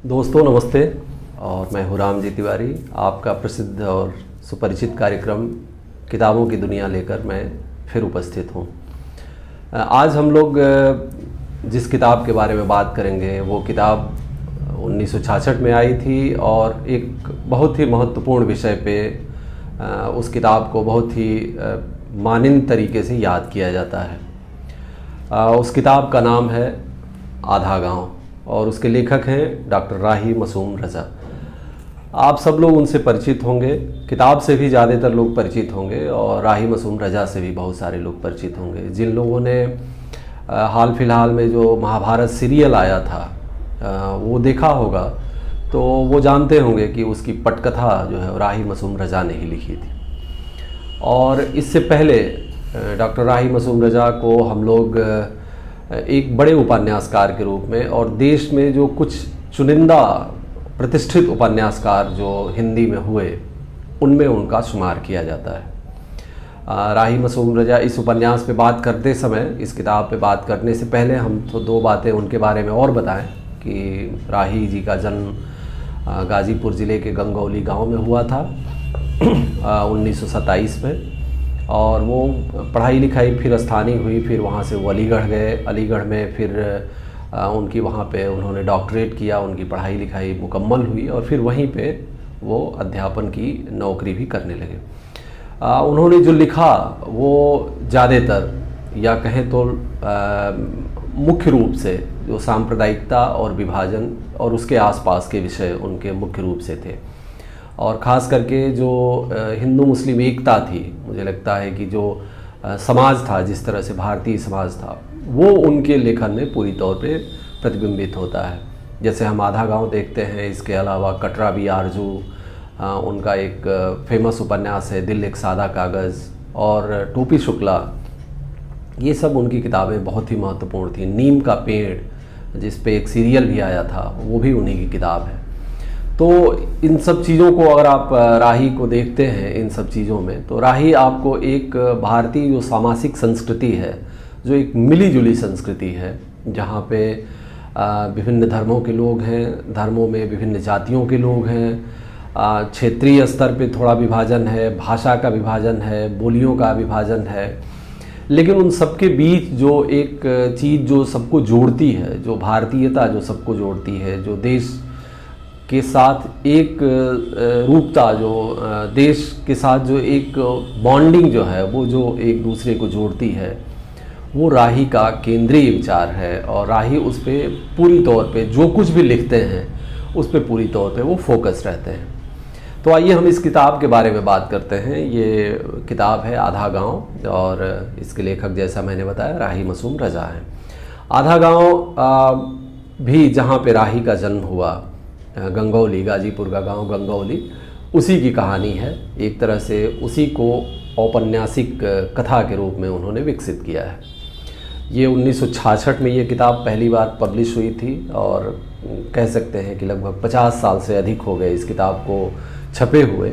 दोस्तों नमस्ते। और मैं हूँ राम जी तिवारी, आपका प्रसिद्ध और सुपरिचित कार्यक्रम किताबों की दुनिया लेकर मैं फिर उपस्थित हूँ। आज हम लोग जिस किताब के बारे में बात करेंगे वो किताब 1966 में आई थी और एक बहुत ही महत्वपूर्ण विषय पे उस किताब को बहुत ही माननीय तरीके से याद किया जाता है। उस किताब का नाम है आधा गाँव और उसके लेखक हैं डॉक्टर राही मासूम रज़ा। आप सब लोग उनसे परिचित होंगे, किताब से भी ज़्यादातर लोग परिचित होंगे और राही मासूम रज़ा से भी बहुत सारे लोग परिचित होंगे। जिन लोगों ने हाल फिलहाल में जो महाभारत सीरियल आया था वो देखा होगा तो वो जानते होंगे कि उसकी पटकथा जो है राही मासूम रज़ा ने ही लिखी थी। और इससे पहले डॉक्टर राही मासूम रज़ा को हम लोग एक बड़े उपन्यासकार के रूप में और देश में जो कुछ चुनिंदा प्रतिष्ठित उपन्यासकार जो हिंदी में हुए उनमें उनका शुमार किया जाता है। राही मासूम रज़ा इस उपन्यास पे बात करते समय, इस किताब पे बात करने से पहले हम तो दो बातें उनके बारे में और बताएं कि राही जी का जन्म गाज़ीपुर ज़िले के गंगौली गांव में हुआ था 1927 में। और वो पढ़ाई लिखाई फिर स्थानीय हुई, फिर वहाँ से वो अलीगढ़ गए। अलीगढ़ में फिर उनकी वहाँ पे उन्होंने डॉक्टरेट किया, उनकी पढ़ाई लिखाई मुकम्मल हुई और फिर वहीं पे वो अध्यापन की नौकरी भी करने लगे। उन्होंने जो लिखा वो ज़्यादातर या कहें तो मुख्य रूप से जो सांप्रदायिकता और विभाजन और उसके आसपास के विषय उनके मुख्य रूप से थे। और ख़ास करके जो हिंदू मुस्लिम एकता थी, मुझे लगता है कि जो समाज था, जिस तरह से भारतीय समाज था, वो उनके लेखन में पूरी तौर पे प्रतिबिंबित होता है। जैसे हम आधा गांव देखते हैं, इसके अलावा कटरा भी आरजू उनका एक फेमस उपन्यास है, दिल एक सादा कागज़ और टोपी शुक्ला, ये सब उनकी किताबें बहुत ही महत्वपूर्ण थी। नीम का पेड़ जिस पे एक सीरियल भी आया था वो भी उन्हीं की किताब है। तो इन सब चीज़ों को अगर आप राही को देखते हैं इन सब चीज़ों में, तो राही आपको एक भारतीय जो सामाजिक संस्कृति है, जो एक मिली जुली संस्कृति है, जहाँ पे विभिन्न धर्मों के लोग हैं, धर्मों में विभिन्न जातियों के लोग हैं, क्षेत्रीय स्तर पे थोड़ा विभाजन है, भाषा का विभाजन है, बोलियों का विभाजन है, लेकिन उन सबके बीच जो एक चीज़ जो सबको जोड़ती है, जो भारतीयता जो सबको जोड़ती है, जो देश के साथ एक रूपता, जो देश के साथ जो एक बॉन्डिंग जो है वो जो एक दूसरे को जोड़ती है, वो राही का केंद्रीय विचार है। और राही उस पर पूरी तौर पे जो कुछ भी लिखते हैं उस पर पूरी तौर पे वो फोकस रहते हैं। तो आइए हम इस किताब के बारे में बात करते हैं। ये किताब है आधा गाँव और इसके लेखक जैसा मैंने बताया राही मासूम रज़ा हैं। आधा गाँव भी जहाँ पे राही का जन्म हुआ, गंगौली, गाजीपुर का गांव गंगौली, उसी की कहानी है। एक तरह से उसी को औपन्यासिक कथा के रूप में उन्होंने विकसित किया है। ये 1966 में ये किताब पहली बार पब्लिश हुई थी और कह सकते हैं कि लगभग 50 साल से अधिक हो गए इस किताब को छपे हुए।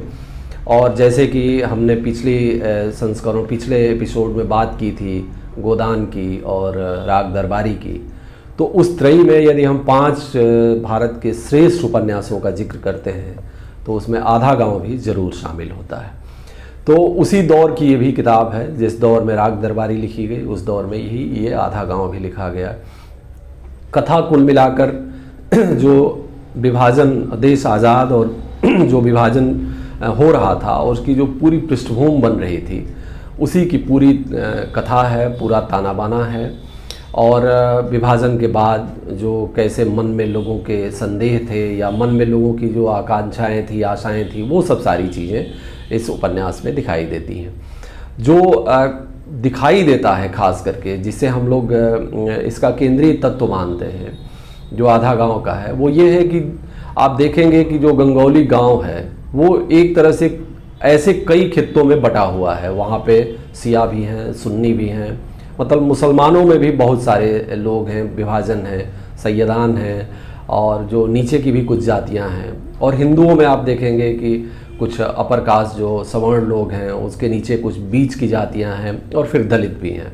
और जैसे कि हमने पिछले एपिसोड में बात की थी गोदान की और राग दरबारी की, तो उस त्रयी में यदि हम 5 भारत के श्रेष्ठ उपन्यासों का जिक्र करते हैं तो उसमें आधा गांव भी ज़रूर शामिल होता है। तो उसी दौर की ये भी किताब है, जिस दौर में राग दरबारी लिखी गई उस दौर में ही ये आधा गांव भी लिखा गया। कथा कुल मिलाकर जो विभाजन, देश आज़ाद और जो विभाजन हो रहा था और उसकी जो पूरी पृष्ठभूमि बन रही थी, उसी की पूरी कथा है, पूरा ताना बाना है। और विभाजन के बाद जो कैसे मन में लोगों के संदेह थे या मन में लोगों की जो आकांक्षाएं थी, आशाएं थी, वो सब सारी चीज़ें इस उपन्यास में दिखाई देती हैं। जो दिखाई देता है खास करके, जिसे हम लोग इसका केंद्रीय तत्व मानते हैं, जो आधा गांव का है, वो ये है कि आप देखेंगे कि जो गंगौली गांव है वो एक तरह से ऐसे कई खित्तों में बटा हुआ है। वहाँ पे सिया भी हैं, सुन्नी भी हैं, मतलब मुसलमानों में भी बहुत सारे लोग हैं, विभाजन है, सैयदान हैं और जो नीचे की भी कुछ जातियां हैं। और हिंदुओं में आप देखेंगे कि कुछ अपर कास्ट जो सवर्ण लोग हैं, उसके नीचे कुछ बीच की जातियां हैं और फिर दलित भी हैं।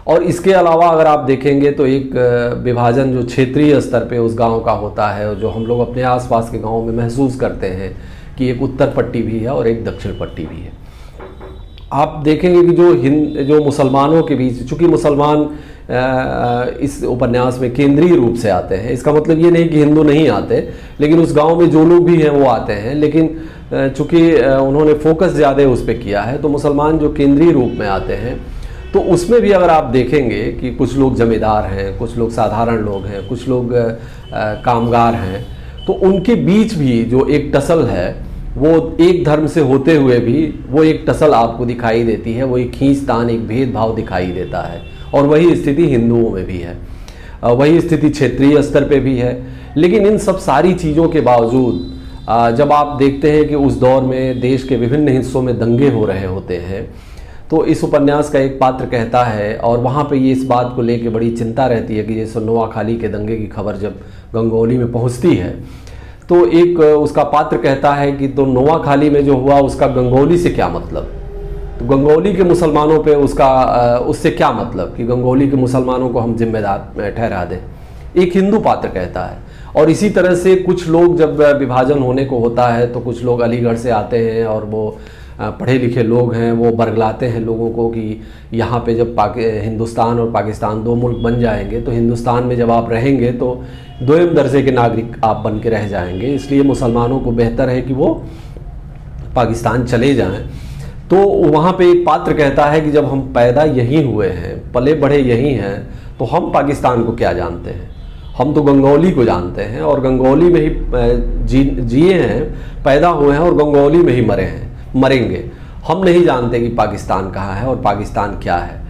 और इसके अलावा अगर आप देखेंगे तो एक विभाजन जो क्षेत्रीय स्तर पे उस गांव का होता है, और जो हम लोग अपने आसपास के गांवों में महसूस करते हैं कि एक उत्तर पट्टी भी है और एक दक्षिण पट्टी भी है। आप देखेंगे कि जो मुसलमानों के बीच, चूँकि मुसलमान इस उपन्यास में केंद्रीय रूप से आते हैं, इसका मतलब ये नहीं कि हिंदू नहीं आते, लेकिन उस गांव में जो लोग भी हैं वो आते हैं, लेकिन चूँकि उन्होंने फोकस ज़्यादा उस पर किया है, तो मुसलमान जो केंद्रीय रूप में आते हैं, तो उसमें भी अगर आप देखेंगे कि कुछ लोग जमींदार हैं, कुछ लोग साधारण लोग हैं, कुछ लोग कामगार हैं, तो उनके बीच भी जो एक टसल है वो एक धर्म से होते हुए भी वो एक टसल आपको दिखाई देती है, वो एक खींचतान, एक भेदभाव दिखाई देता है। और वही स्थिति हिंदुओं में भी है, वही स्थिति क्षेत्रीय स्तर पे भी है। लेकिन इन सब सारी चीज़ों के बावजूद जब आप देखते हैं कि उस दौर में देश के विभिन्न हिस्सों में दंगे हो रहे होते हैं, तो इस उपन्यास का एक पात्र कहता है, और वहाँ पे ये इस बात को लेके बड़ी चिंता रहती है कि जैसे नोआखाली के दंगे की खबर जब गंगोली में पहुँचती है, तो एक उसका पात्र कहता है कि तो नोआखाली में जो हुआ उसका गंगोली से क्या मतलब, तो गंगोली के मुसलमानों पे उससे क्या मतलब कि गंगोली के मुसलमानों को हम जिम्मेदार ठहरा दें, एक हिंदू पात्र कहता है। और इसी तरह से कुछ लोग जब विभाजन होने को होता है तो कुछ लोग अलीगढ़ से आते हैं और वो पढ़े लिखे लोग हैं, वो बरगलाते हैं लोगों को कि यहाँ पे जब हिंदुस्तान और पाकिस्तान दो मुल्क बन जाएंगे तो हिंदुस्तान में जब आप रहेंगे तो दोयम दर्जे के नागरिक आप बन के रह जाएंगे, इसलिए मुसलमानों को बेहतर है कि वो पाकिस्तान चले जाएं। तो वहाँ पे एक पात्र कहता है कि जब हम पैदा यहीं हुए हैं, पले बढ़े यहीं हैं, तो हम पाकिस्तान को क्या जानते हैं, हम तो गंगोली को जानते हैं और गंगोली में ही जिए हैं, पैदा हुए हैं और गंगोली में ही मरेंगे। हम नहीं जानते कि पाकिस्तान कहाँ है और पाकिस्तान क्या है।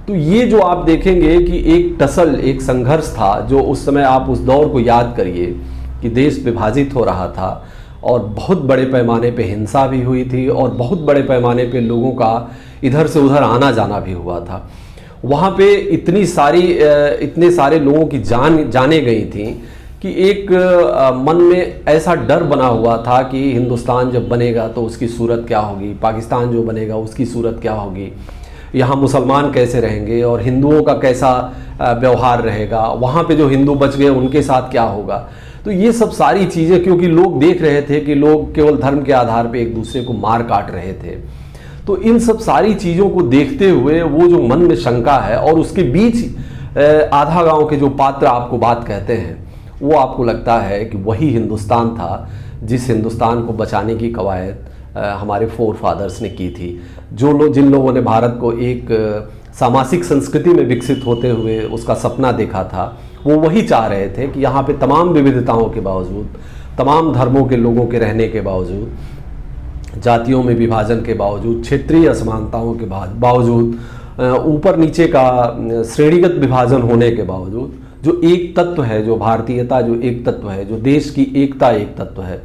तो ये जो आप देखेंगे कि एक टसल, एक संघर्ष था जो उस समय, आप उस दौर को याद करिए कि देश विभाजित हो रहा था और बहुत बड़े पैमाने पे हिंसा भी हुई थी और बहुत बड़े पैमाने पे लोगों का इधर से उधर आना जाना भी हुआ था। वहाँ पे इतने सारे लोगों की जाने गई थी कि एक मन में ऐसा डर बना हुआ था कि हिंदुस्तान जब बनेगा तो उसकी सूरत क्या होगी, पाकिस्तान जो बनेगा उसकी सूरत क्या होगी, यहाँ मुसलमान कैसे रहेंगे और हिंदुओं का कैसा व्यवहार रहेगा, वहाँ पे जो हिंदू बच गए उनके साथ क्या होगा। तो ये सब सारी चीज़ें, क्योंकि लोग देख रहे थे कि लोग केवल धर्म के आधार पे एक दूसरे को मार काट रहे थे, तो इन सब सारी चीज़ों को देखते हुए वो जो मन में शंका है, और उसके बीच आधा गांव के जो पात्र आपको बात कहते हैं, वो आपको लगता है कि वही हिंदुस्तान था जिस हिंदुस्तान को बचाने की कवायद हमारे फोर फादर्स ने की थी। जिन लोगों ने भारत को एक सामाजिक संस्कृति में विकसित होते हुए उसका सपना देखा था, वो वही चाह रहे थे कि यहाँ पे तमाम विविधताओं के बावजूद, तमाम धर्मों के लोगों के रहने के बावजूद, जातियों में विभाजन के बावजूद, क्षेत्रीय असमानताओं के बावजूद, ऊपर नीचे का श्रेणीगत विभाजन होने के बावजूद, जो एक तत्व है, जो भारतीयता, जो एक तत्व है, जो देश की एकता एक तत्व है,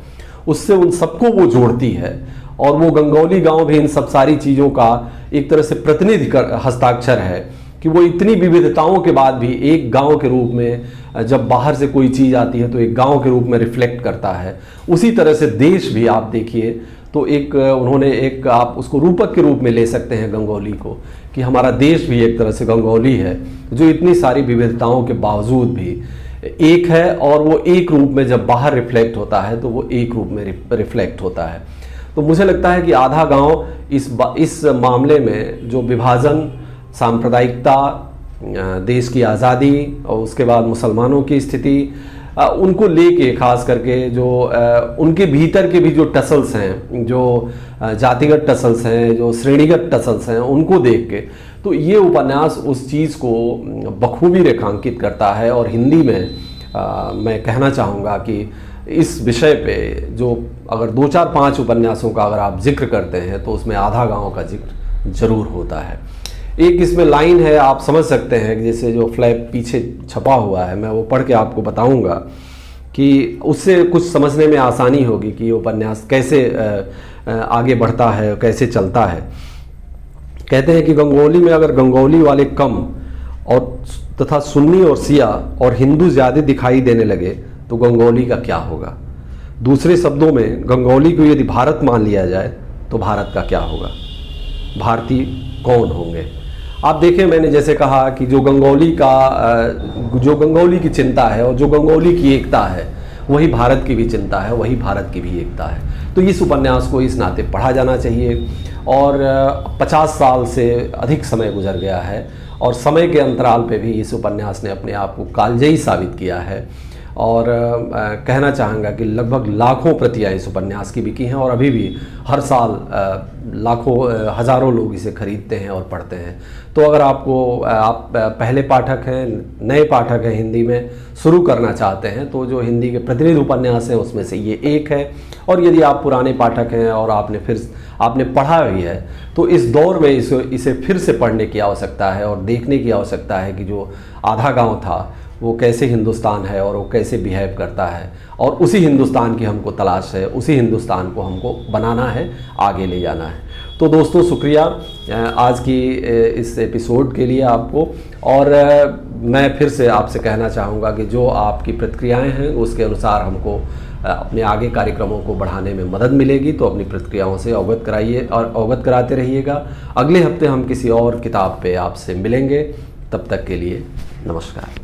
उससे उन सबको वो जोड़ती है। और वो गंगोली गांव भी इन सब सारी चीज़ों का एक तरह से प्रतिनिधि हस्ताक्षर है कि वो इतनी विविधताओं के बाद भी एक गांव के रूप में, जब बाहर से कोई चीज़ आती है तो एक गांव के रूप में रिफ्लेक्ट करता है। उसी तरह से देश भी आप देखिए तो एक उन्होंने एक, आप उसको रूपक के रूप में ले सकते हैं गंगोली को, कि हमारा देश भी एक तरह से गंगोली है जो इतनी सारी विविधताओं के बावजूद भी एक है, और वो एक रूप में जब बाहर रिफ्लेक्ट होता है तो वो एक रूप में रिफ्लेक्ट होता है। तो मुझे लगता है कि आधा गांव इस मामले में जो विभाजन, सांप्रदायिकता, देश की आज़ादी और उसके बाद मुसलमानों की स्थिति, उनको लेके खास करके जो उनके भीतर के भी जो टसल्स हैं, जो जातिगत टसल्स हैं, जो श्रेणीगत टसल्स हैं, उनको देख के तो ये उपन्यास उस चीज़ को बखूबी रेखांकित करता है। और हिंदी में मैं कहना चाहूँगा कि इस विषय पे जो अगर 2-4-5 उपन्यासों का अगर आप जिक्र करते हैं तो उसमें आधा गांव का जिक्र जरूर होता है। एक इसमें लाइन है, आप समझ सकते हैं कि जैसे जो फ्लैप पीछे छपा हुआ है, मैं वो पढ़ के आपको बताऊंगा कि उससे कुछ समझने में आसानी होगी कि ये उपन्यास कैसे आगे बढ़ता है, कैसे चलता है। कहते हैं कि गंगोली में अगर गंगोली वाले कम और तथा सुन्नी और सिया और हिंदू ज़्यादा दिखाई देने लगे तो गंगोली का क्या होगा। दूसरे शब्दों में, गंगोली को यदि भारत मान लिया जाए तो भारत का क्या होगा, भारतीय कौन होंगे। आप देखें, मैंने जैसे कहा कि जो गंगौली की चिंता है और जो गंगौली की एकता है, वही भारत की भी चिंता है, वही भारत की भी एकता है। तो इस उपन्यास को इस नाते पढ़ा जाना चाहिए। और 50 साल से अधिक समय गुजर गया है और समय के अंतराल पे भी इस उपन्यास ने अपने आप को कालजयी साबित किया है। और कहना चाहूँगा कि लगभग लाखों प्रतियां इस उपन्यास की बिकी हैं और अभी भी हर साल लाखों हज़ारों लोग इसे खरीदते हैं और पढ़ते हैं। तो अगर आप पहले पाठक हैं, नए पाठक हैं, हिंदी में शुरू करना चाहते हैं, तो जो हिंदी के प्रतिनिधि उपन्यास हैं उसमें से ये एक है। और यदि आप पुराने पाठक हैं और आपने पढ़ा भी है, तो इस दौर में इसे फिर से पढ़ने की आवश्यकता है और देखने की आवश्यकता है कि जो आधा गाँव था वो कैसे हिंदुस्तान है और वो कैसे बिहेव करता है, और उसी हिंदुस्तान की हमको तलाश है, उसी हिंदुस्तान को हमको बनाना है, आगे ले जाना है। तो दोस्तों, शुक्रिया आज की इस एपिसोड के लिए आपको। और मैं फिर से आपसे कहना चाहूँगा कि जो आपकी प्रतिक्रियाएं हैं उसके अनुसार हमको अपने आगे कार्यक्रमों को बढ़ाने में मदद मिलेगी। तो अपनी प्रतिक्रियाओं से अवगत कराइए और अवगत कराते रहिएगा। अगले हफ्ते हम किसी और किताब पे आपसे मिलेंगे। तब तक के लिए नमस्कार।